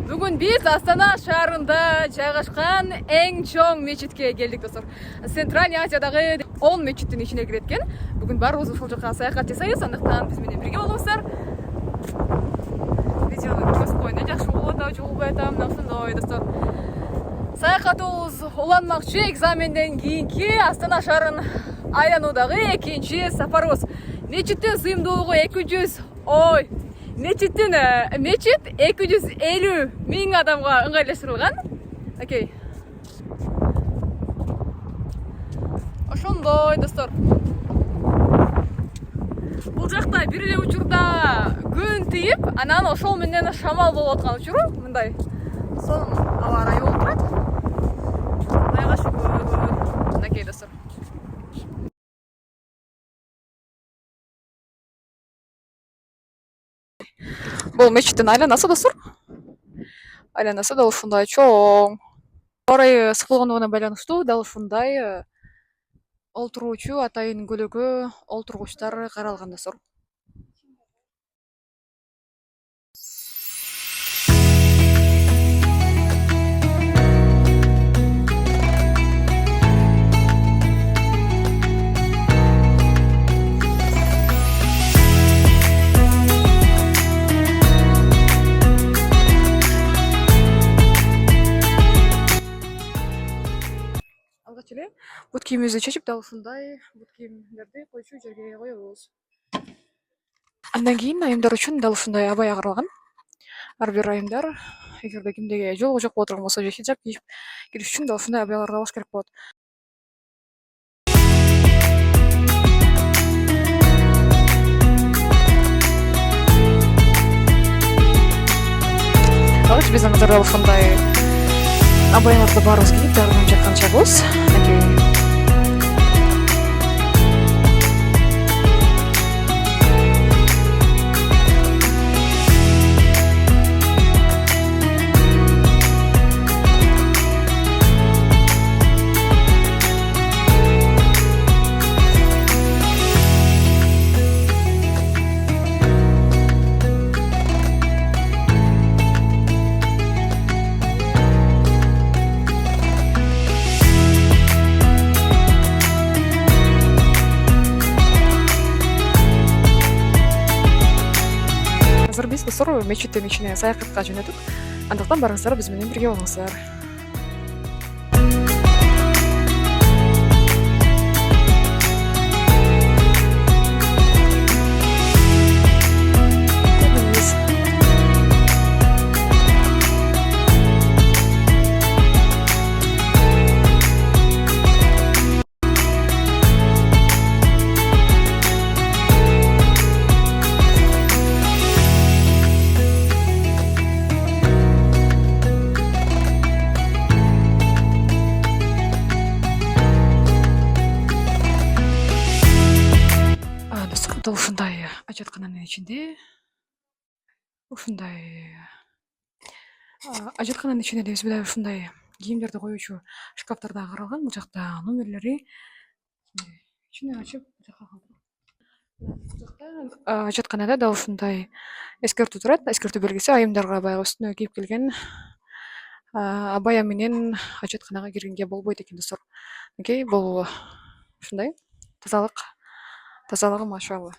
Бүгін біз Астана шаарында жайгашкан эң чоң мечитке келдик достор. Центральный Азиядағы 10 мечиттин ичине кирет экен. Бүгүн баарыбыз ошол жака саякат жасайбыз, андыктан биз менен бирге болуңуздар. Видеону көрсөтүп коюн, жакшы болот да, жолбой атам, ошондой достор. Саякатыбыз уланмакчы экзаменден кийинки Астана шаарын айлануудагы экинчи сапарыбыз. Мечиттин сыйымдуулугу 200 Мечит 250 миң адамга ыңгайлаштырылган. Окей. Ошондой достор. Бул жакта бир эле учурда күн тийип, анан ошол менен шамал болуп аткан учуру мындай. Сонун аба ырайы болуп турат. Кудайга шүкүр. Окей достор. Бұл мечиттин айланасы достор. Айланасы дал ушундай чоң. Орайы сыкылгандыгына байланыштуу дал ушундай олтуруучу атайын көлөгө олтургучтар каралган достор. Бут кийимибизди чечип дал ушундай бут кийимдерди койчу жерге коебуз. Андан кийин айымдар үчүн дал ушундай абая каралган. Ар бир айымдар эгерде кимдеге жолго жок боло турган болсо же хиджаб кийип кириш үчүн дал ушундай абаяларды алыш керек болот. Алыш биздин кыздар ушундай абаяларды баарыбыз кийип даярданып жаткан чагыбыз. Азыр биз достор мечиттин ичине саякатка жөнөдүк. Андыктан барыңыздар биз менен бирге болуңуздар. Ушундай ажаткананын ичинде биз мындай ушундай кийимдерди коюучу шкафтар да каралган. Бул жакта номерлери ичине ачып ажатканада да ушундай эскертүү турат. Эскертүү белгиси айымдарга баягы үстүнө кийип келген абая менен ажатканага киргенге болбойт экен достор. Окей, бул ушундай тазалыгы машалла.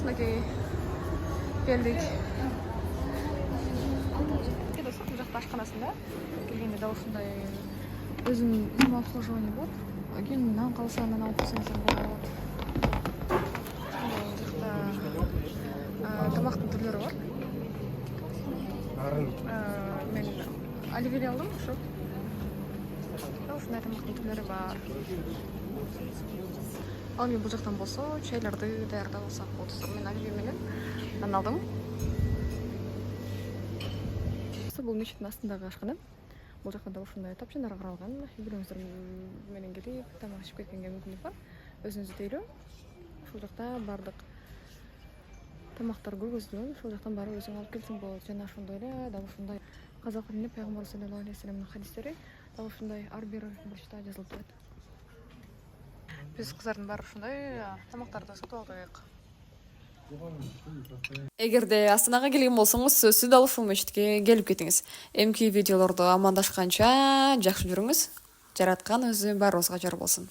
Мынакей келдик. Доступ бул жакта ашканасында келгенде дал ушундай өзүм обслуживание болот. Кийин нан калса нан алып келсеңиз болот. Бул жакта тамактын түрлөрү бар. Мен оливье алдым, ошо. Ушундай тамактын түрлөрү бар. Ал мен бул жактан болсо чайларды даярдап алсак болот. Мен оливье менен нан алдым. Бул Мечиттин астындагы ашкана. Бул жакта да ушундай тапчандар каралган. Бирөөңүздөр менен келип тамак ичип кеткенге мүмкүнлүк бар. Өзүңүз тейлөө. Ушул жакта бардык тамактар көргөзүлгөн. Ушул жактан барып өзүң алып келсең болот. Жана ошондой эле дал ушундай казак тилинде пайгамбар саллаллаху алейхи вассаламдын хадистери дал ушундай ар бир бурчта жазылып турат. Биз кыздардын баары ушундай тамактарды сатып алдык. Эгерде Астанага келген болсоңуз, сөзсүз дал ушул мечитке келип кетиңиз. Эмки видеолордо амандашканча жакшы жүрүңүз. Жараткан өзү баарыбызга жар болсун.